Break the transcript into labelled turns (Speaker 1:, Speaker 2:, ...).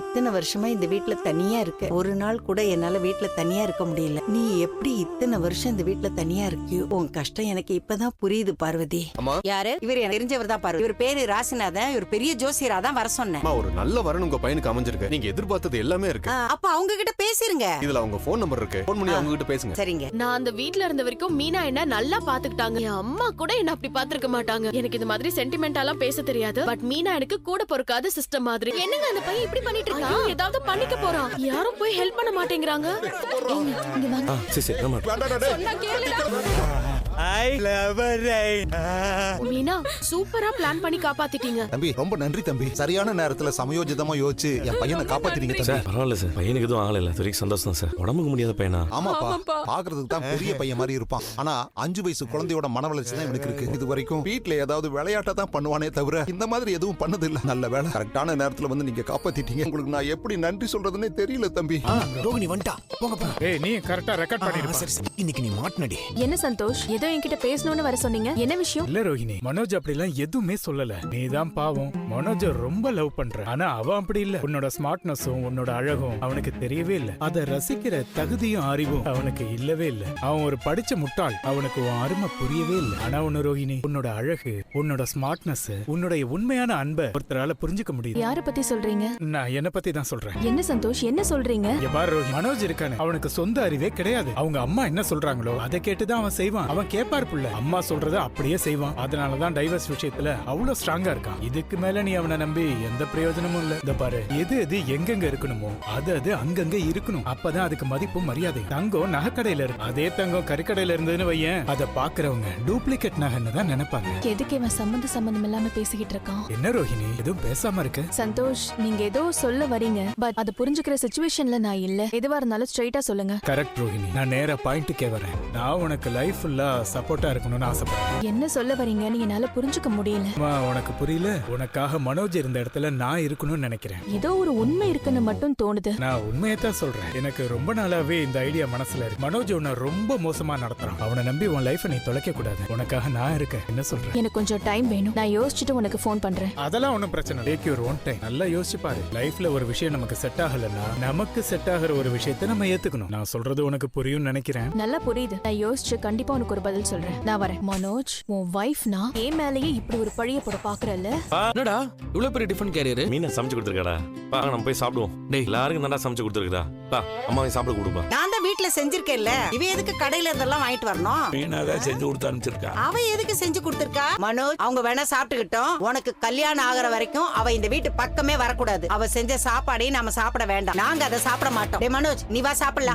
Speaker 1: இத்தனை வருஷமா இந்த வீட்ல தனியா இருக்க. ஒரு நாள் கூட என்னால வீட்ல தனியா இருக்க முடியல. நீ எப்படி இத்தனை வருஷம் இந்த வீட்ல தனியா இருக்கியோ? உன் கஷ்டம் எனக்கு இப்பதான் புரியுது பார்வதி.
Speaker 2: யாரு இவர்? எனக்கு தெரிஞ்சவர் தான் பாரு. இவர் பேரு ராசிநாதன். இவர் பெரிய ஜோசியரா தான் வர சொன்னேன்.
Speaker 3: ஒரு நல்ல வரன் உங்க பையனுக்கு அமைஞ்சிருக்கு. நீங்க எதிர்பார்த்தது எல்லாமே இருக்கு.
Speaker 2: அப்ப அவங்க கிட்ட பேசிருங்க.
Speaker 3: இதுல அவங்க போன் நம்பர் இருக்கு. போன் பண்ணி அவங்க கிட்ட பேசுங்க.
Speaker 2: சரிங்க.
Speaker 4: நான் அந்த வீட்ல இருந்த வரைக்கும் மீனா என்ன நல்லா பாத்துக்கிட்டாங்க. என் அம்மா கூட என்ன அப்படி பாத்துருக்க மாட்டாங்க. எனக்கு இந்த மாதிரி சென்டிமெண்டாலாம் பேச தெரியாது. பட் மீனா எனக்கு கூட பொறுக்காத சிஸ்டம் மாதிரி. என்னங்க அந்த பையன் இப்படி பண்ணிட்டு இருக்கான்? ஏதாவது பண்ணிக்க போறான். யாரும் போய் ஹெல்ப் பண்ண மாட்டேங்கிறாங்க. இங்க வாங்க.
Speaker 5: சரி நம்ம
Speaker 4: சொன்னா கேளுடா. மீனா சூப்பரா பிளான் பண்ணி காப்பாத்திட்டீங்க.
Speaker 6: தம்பி ரொம்ப நன்றி தம்பி. சரியான நேரத்துல சமயோஜிதமா யோசிச்சு என் பையனை காப்பாத்திட்டீங்க தம்பி.
Speaker 5: சார் பரவாயில்ல சார், பையனுக்கு எதுவும் ஆகல. வரைக்கும் சந்தோஷம் தான் சார். உடம்புக்கு முடியாத பையனா?
Speaker 6: ஆமாப்பா, பாக்குறதுக்கு தான் பெரிய பையன் மாதிரி இருப்பான். ஆனா 5 வயசு குழந்தையோட மன வளர்ச்சி தான் இவனுக்கு இருக்கு. இது வரைக்கும் வீட்டுல ஏதாவது விளையாட்டா தான் பண்ணுவானே தவிர இந்த மாதிரி எதுவும் பண்ணது இல்ல. நல்ல வேலை கரெக்டான நேரத்துல வந்து நீங்க காப்பாத்திட்டீங்க. உங்களுக்கு நான் எப்படி நன்றி சொல்றதுன்னே தெரியல தம்பி.
Speaker 7: ரோகிணி வந்துட்டா. போங்க போங்க.
Speaker 8: ஏய் நீ கரெக்ட்டா ரெக்கார்ட் பண்ணிருப்ப.
Speaker 7: சரி இன்னைக்கு நீ மாட்னடி.
Speaker 4: என்ன சந்தோஷ், ஏதோ என்கிட்ட பேசணும்னு வர சொன்னீங்க. என்ன விஷயம்?
Speaker 8: இல்ல ரோஹிணி, மனோஜ் அப்படிலாம் எதுவுமே சொல்லல. நீதான் பாவம் மனோஜ ரொம்ப லவ் பண்ற. ஆனா அவன் அப்படி இல்ல. உன்னோட ஸ்மார்ட்னஸும் உன்னோட அழகும் அவனுக்கு தெரியவே இல்ல. அத ரசிக்கிற தகுதியும் அறிவும் அவனுக்கு இல்லவே இல்ல. அவன் ஒரு படிச்ச முட்டாள். அவனுக்கு உன் அருமை புரியவே இல்ல. ஆனா உன்ன ரோஹிணி, உன்னோட அழகு, உன்னோட ஸ்மார்ட்னஸ், உன்னுடைய உண்மையான அன்பை ஒருத்தரால புரிஞ்சுக்க முடியுது.
Speaker 4: யார பத்தி சொல்றீங்க?
Speaker 8: நான் என்ன பத்தி தான் சொல்றேன்.
Speaker 4: என்ன சந்தோஷ், என்ன சொல்றீங்க?
Speaker 8: பாரு ரோஹிணி, மனோஜ் இருக்கானே, அவனுக்கு சொந்த அறிவே கிடையாது. அவங்க அம்மா என்ன சொல்றாங்களோ அதை கேட்டுதான் அவன் செய்வான். அவன் கேப்பார் புள்ள. அம்மா சொல்றத அப்படியே செய்வான். அதனாலதான் டைவர்ஸ் விஷயத்துல அவ்வளவு ஸ்ட்ராங்கா இருக்கான். இதுக்கு மேல நீ அவனை நம்பி எந்த பிரயோஜனமும் இல்ல. இந்த பாரு, எது எது எங்கெங்க இருக்கணுமோ அது அது அங்கங்க இருக்கணும். அப்பதான் அதுக்கு மதிப்பும் மரியாதை. தங்கம் நகைக்கடையில இருக்கு. அதே தங்கம் கறிக்கடையில இருந்ததுன்னு வையேன், அதை பாக்குறவங்க டூப்ளிகேட் நகைன்னு தான் நினைப்பாங்க.
Speaker 4: எதுக்கு இவன் சம்பந்தம் இல்லாம பேசிக்கிட்டு இருக்கான்?
Speaker 8: என்ன ரோஹிணி, எதுவும் பேசாம இருக்க?
Speaker 4: சந்தோஷ், நீங்க ஏதோ சொல்ல வரீங்க. பட் அது புரிஞ்சுக்கிற சிச்சுவேஷன்ல நான் இல்ல. எதுவா இருந்தாலும் ஸ்ட்ரைட்டா சொல்லுங்க.
Speaker 8: கரெக்ட் ரோஹிணி, நான் நேரா பாயிண்ட்டுக்கே வரேன். நான் உனக்கு லைஃப் ஃபுல்லா சப்போர்ட்டா இருக்கணும்னு ஆசைப்படுறேன்.
Speaker 4: என்ன சொல்ல வரீங்கன்னு என்னால புரிஞ்சுக்க முடியல.
Speaker 8: உனக்கு புரியல? உனக்காக மனோஜ் இருந்த இடத்துல நான் இருக்கணும்னு நினைக்கிறேன்.
Speaker 4: ஏதோ ஒரு உண்மை இருக்குன்னு மட்டும் தோணுது.
Speaker 8: நான் உண்மையத்தான் சொல்றேன். எனக்கு ரொம்ப நாளாவே இந்த ஐடியா மனசுல இருக்கு. மனோஜ் உன்னை ரொம்ப மோசமா நடத்துறான். அவனை நம்பி உன் லைஃப நீ தொலைக்க கூடாது. உனக்காக நான் இருக்கேன். என்ன சொல்றேன்?
Speaker 4: எனக்கு கொஞ்சம் டைம் வேணும். நான் யோசிச்சுட்டு உனக்கு ஃபோன் பண்றேன்.
Speaker 8: அதெல்லாம் ஒண்ணும் பிரச்சனை இல்லை. Take your own time. நல்லா யோசிச்சு பாரு. லைஃப்ல ஒரு விஷயம் நமக்கு செட் ஆகலன்னா நமக்கு செட் ஆகிற ஒரு விஷயத்தை நம்ம ஏத்துக்கணும். நான் சொல்றது உனக்கு புரியும் நினைக்கிறேன்.
Speaker 4: நல்லா புரியுது. நான் யோசிச்சு கண்டிப்பா உனக்கு ஒரு பதில் சொல்றேன். நான் வரேன். மனோஜ், உன் வைஃப்னா என் மேலேயே இப்படி ஒரு பழிய போட பாக்குறல்ல?
Speaker 7: என்னடா இவ்வளவு பெரிய டிஃபன் கேரியர்?
Speaker 5: மீனை சமைச்சு கொடுத்துருக்காடா. பா நம்ம போய் சாப்பிடுவோம். டேய் எல்லாருக்கும் தான்டா சமைச்சு கொடுத்துருக்கா. பா அம்மாவை சாப்பிட கொடுப்பா.
Speaker 2: நான் தான் வீட்ல செஞ்சிருக்கேன்ல. இவ எதுக்கு கடையில இருந்தெல்லாம் வாங்கிட்டு வரணும்?
Speaker 7: மீனாதான் செஞ்சு கொடுத்து அனுப்பிச்சிருக்கா.
Speaker 2: அவ எதுக்கு செஞ்சு கொடுத்திருக்கா? மனோஜ், அவங்க வேணா சாப்பிட்டுக்கிட்டோம். உனக்கு கல்யாணம் ஆகிற வரைக்கும் அவ இந்த வீட்டு பக்கமே வரக்கூடாது. அவ செஞ்ச சாப்பாடையும் நாம சாப்பிட வேண்டாம். நாங்க அதை சாப்பிட மாட்டோம். டேய் மனோஜ், நீ வா சாப்பிடலாம்.